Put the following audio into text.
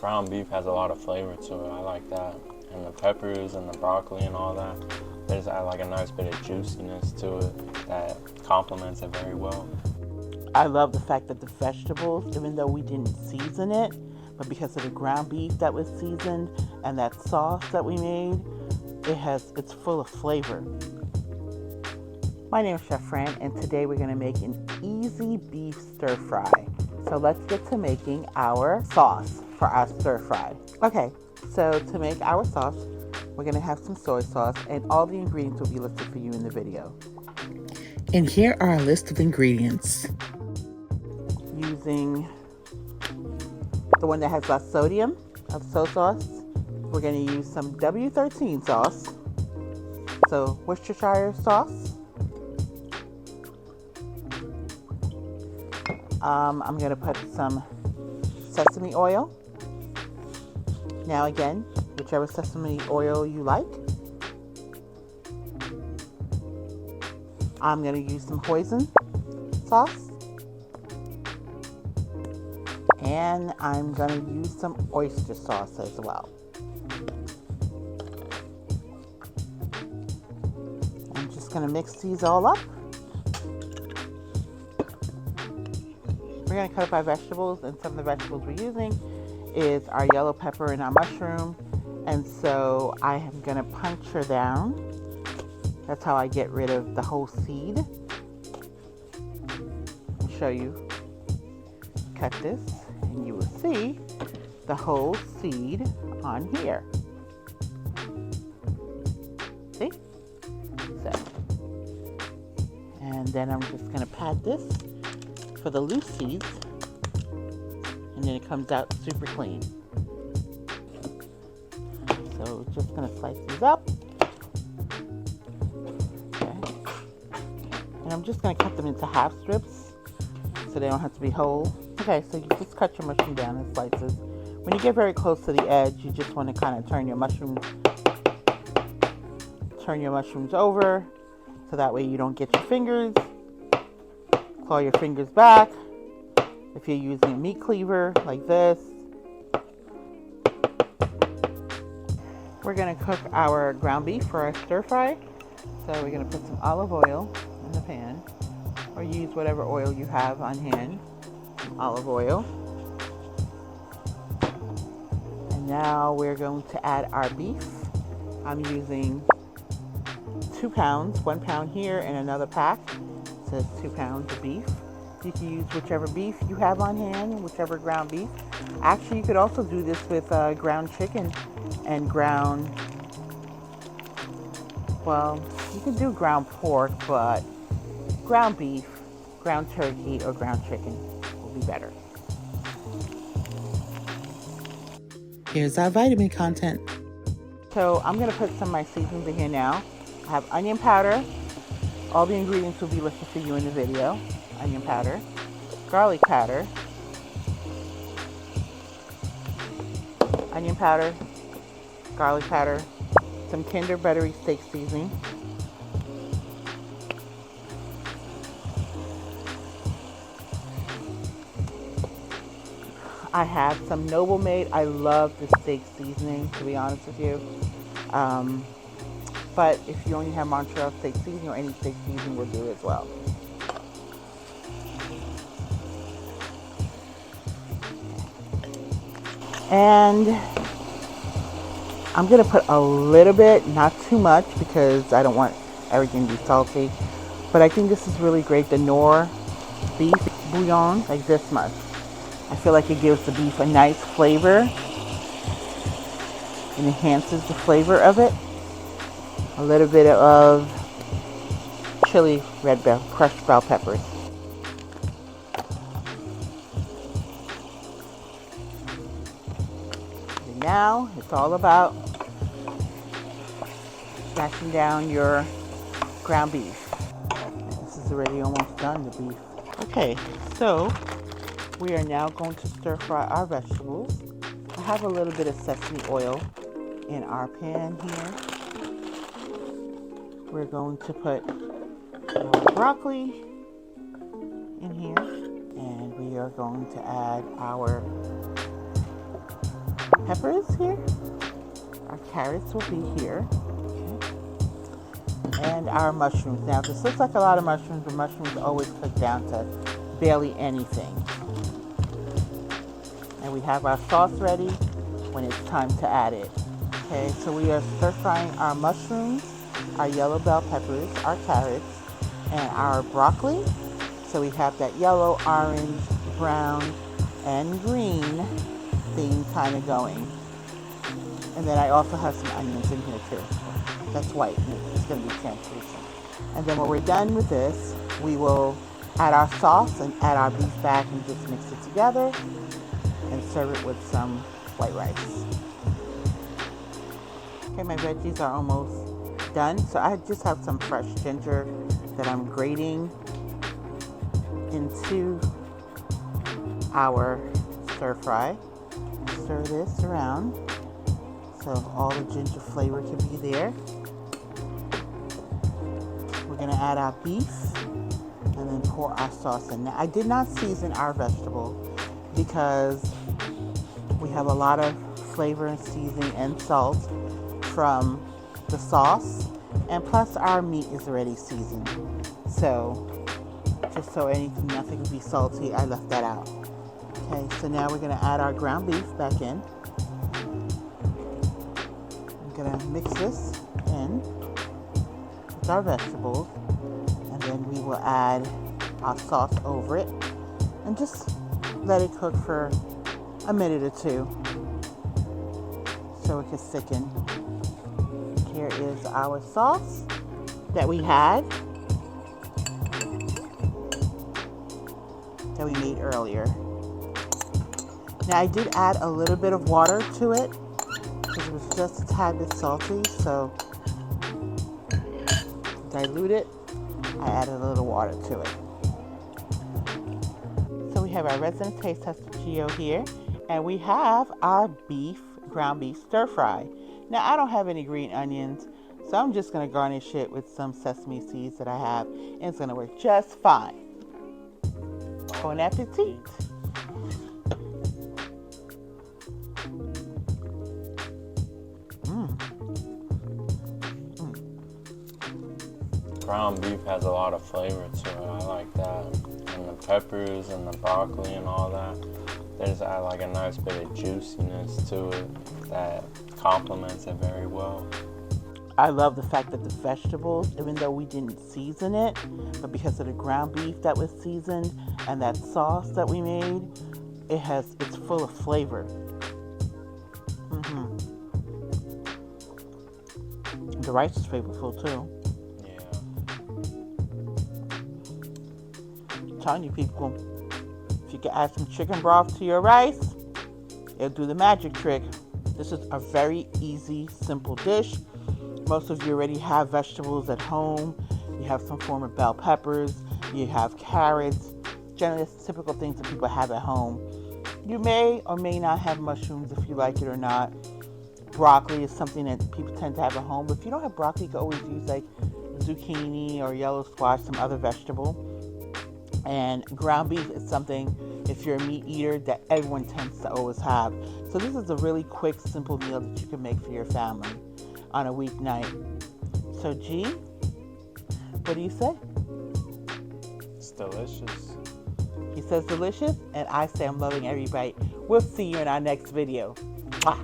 ground beef has a lot of flavor to it. I like that. And the peppers and the broccoli and all that. There's like a nice bit of juiciness to it that complements it very well. I love the fact that the vegetables, even though we didn't season it, but because of the ground beef that was seasoned and that sauce that we made, it's full of flavor. My name is Chef Fran, and today we're going to make an easy beef stir fry. So let's get to making our sauce for our stir fry. Okay, so to make our sauce, we're going to have some soy sauce, and all the ingredients will be listed for you in the video. And here are a list of ingredients. Using the one that has less sodium of soy sauce, we're going to use some W13 sauce, so Worcestershire sauce. I'm going to put some sesame oil. Now again, whichever sesame oil you like. I'm going to use some hoisin sauce. And I'm going to use some oyster sauce as well. I'm just going to mix these all up. We're going to cut up our vegetables, and some of the vegetables we're using is our yellow pepper and our mushroom. And so I am going to puncture down. That's how I get rid of the whole seed. I'll show you. Cut this, and you will see the whole seed on here. See? So, and then I'm just going to pat this for the loose seeds, and then it comes out super clean. So just going to slice these up. Okay. And I'm just going to cut them into half strips so they don't have to be whole. Okay, so you just cut your mushroom down in slices. When you get very close to the edge, you just want to kind of turn your mushrooms over so that way you don't get your fingers. Claw your fingers back. If you're using a meat cleaver like this. We're going to cook our ground beef for our stir fry. So we're going to put some olive oil in the pan, or use whatever oil you have on hand. Olive oil. And now we're going to add our beef. I'm using 2 pounds, 1 pound here and another pack. So it's 2 pounds of beef. You can use whichever beef you have on hand, whichever ground beef. Actually, you could also do this with ground chicken and ground, well, you can do ground pork, but ground beef, ground turkey, or ground chicken will be better. Here's our vitamin content. So I'm going to put some of my seasonings in here now. I have onion powder. All the ingredients will be listed for you in the video. Onion powder, garlic powder, onion powder, garlic powder, some Kinder buttery steak seasoning, I have some Noble Made. I love the steak seasoning, to be honest with you. But if you only have Montreal steak seasoning, or any steak seasoning will do as well. And I'm going to put a little bit, not too much, because I don't want everything to be salty. But I think this is really great. The Knorr beef bouillon, like this much. I feel like it gives the beef a nice flavor. It enhances the flavor of it. A little bit of chili red bell, crushed bell peppers. And now it's all about smashing down your ground beef. This is already almost done, the beef. Okay, so we are now going to stir fry our vegetables. I have a little bit of sesame oil in our pan here. We're going to put our broccoli in here, and we are going to add our peppers here. Our carrots will be here. Okay. And our mushrooms. Now this looks like a lot of mushrooms, but mushrooms always cook down to barely anything. And we have our sauce ready when it's time to add it. Okay, so we are stir frying our mushrooms, our yellow bell peppers, our carrots, and our broccoli. So we have that yellow, orange, brown, and green theme kind of going. And then I also have some onions in here too. That's white, it's gonna be translucent. And then when we're done with this, we will add our sauce and add our beef back and just mix it together and serve it with some white rice. Okay, my veggies are almost done. So I just have some fresh ginger that I'm grating into our stir fry. Stir this around so all the ginger flavor can be there. We're gonna add our beef and then pour our sauce in. Now I did not season our vegetable because we have a lot of flavor and seasoning and salt from the sauce, and plus our meat is already seasoned. So just so nothing would be salty, I left that out. Okay, so now we're gonna add our ground beef back in. I'm gonna mix this in with our vegetables, and then we will add our sauce over it and just let it cook for a minute or two so it can thicken. Here is our sauce that we had, that we made earlier. Now I did add a little bit of water to it because it was just a tad bit salty, so to dilute it, I added a little water to it. So we have our resident taste tester Gio here, and we have our ground beef stir fry. Now I don't have any green onions, so I'm just gonna garnish it with some sesame seeds that I have, and it's gonna work just fine. Bon appetit. Ground beef has a lot of flavor to it. I like that. And the peppers and the broccoli and all that. There's like a nice bit of juiciness to it that complements it very well. I love the fact that the vegetables, even though we didn't season it, but because of the ground beef that was seasoned and that sauce that we made, it's full of flavor. The rice is flavorful too. Yeah. I'm telling you people, if you can add some chicken broth to your rice, it'll do the magic trick. This is a very easy, simple dish. Most of you already have vegetables at home. You have some form of bell peppers. You have carrots. Generally, it's typical things that people have at home. You may or may not have mushrooms if you like it or not. Broccoli is something that people tend to have at home. But if you don't have broccoli, you can always use like zucchini or yellow squash, some other vegetable. And ground beef is something, if you're a meat eater, that everyone tends to always have. So this is a really quick, simple meal that you can make for your family on a weeknight. So G, what do you say? It's delicious. He says delicious, and I say I'm loving every bite. We'll see you in our next video. Mwah.